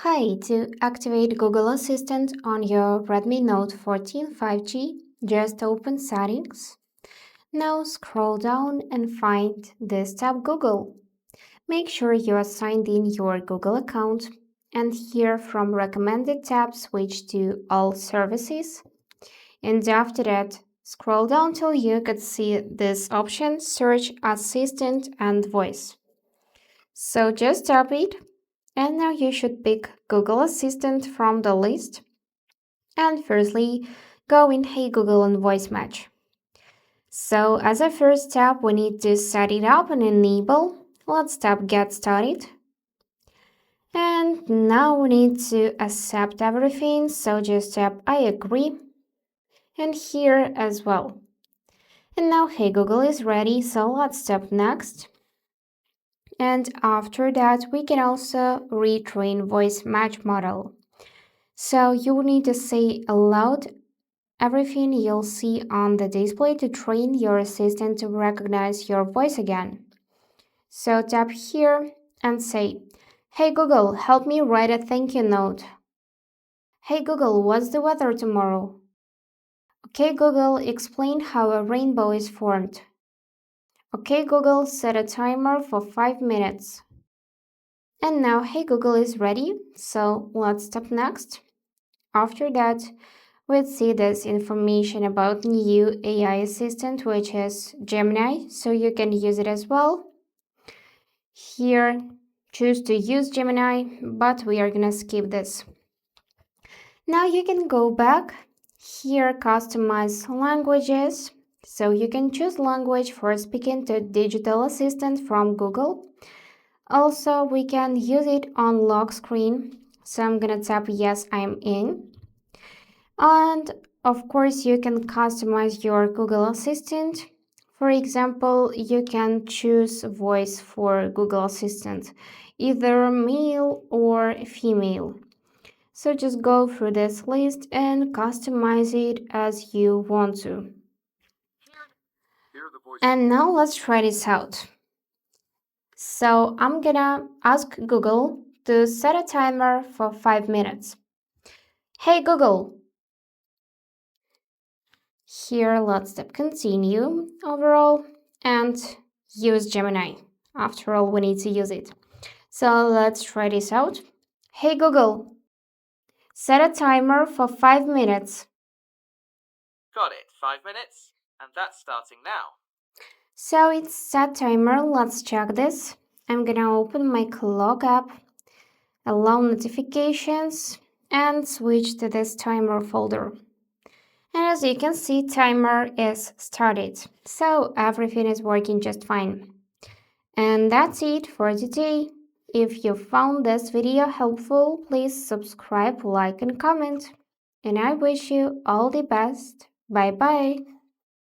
Hi, to activate Google Assistant on your Redmi Note 14 5G, just open Settings. Now scroll down and find this tab Google. Make sure you are signed in your Google account and here from Recommended tab switch to All Services. And after that, scroll down till you could see this option Search Assistant and Voice. So just tap it and now you should pick Google Assistant from the list. And firstly, go in Hey Google and Voice Match. So as a first step, we need to set it up and enable. Let's tap Get Started. And now we need to accept everything, so just tap I agree. And here as well. And now Hey Google is ready, so let's tap Next. And after that, we can also retrain voice match model. So you need to say aloud everything you'll see on the display to train your assistant to recognize your voice again. So tap here and say, Hey Google, help me write a thank you note. Hey Google, what's the weather tomorrow? Okay Google, explain how a rainbow is formed. Okay Google, set a timer for 5 minutes. And now Hey Google is ready, so let's tap next. After that, we'll see this information about new AI assistant, which is Gemini, so you can use it as well. Here, choose to use Gemini, but we are gonna skip this. Now you can go back. Here, customize languages. So you can choose language for speaking to digital assistant from Google. Also, we can use it on lock screen. So I'm gonna tap yes, I'm in. And of course, you can customize your Google Assistant. For example, you can choose voice for Google Assistant, either male or female. So just go through this list and customize it as you want to. And now let's try this out. So I'm gonna ask Google to set a timer for 5 minutes. Hey Google, here, let's tap continue overall and use Gemini. After all, we need to use it. So let's try this out. Hey Google, set a timer for 5 minutes. Got it, 5 minutes, and that's starting now. So it's set timer, let's check this. I'm gonna open my clock app, allow notifications, and switch to this timer folder. And as you can see, timer is started. So everything is working just fine. And that's it for today. If you found this video helpful, please subscribe, like, and comment. And I wish you all the best. Bye bye.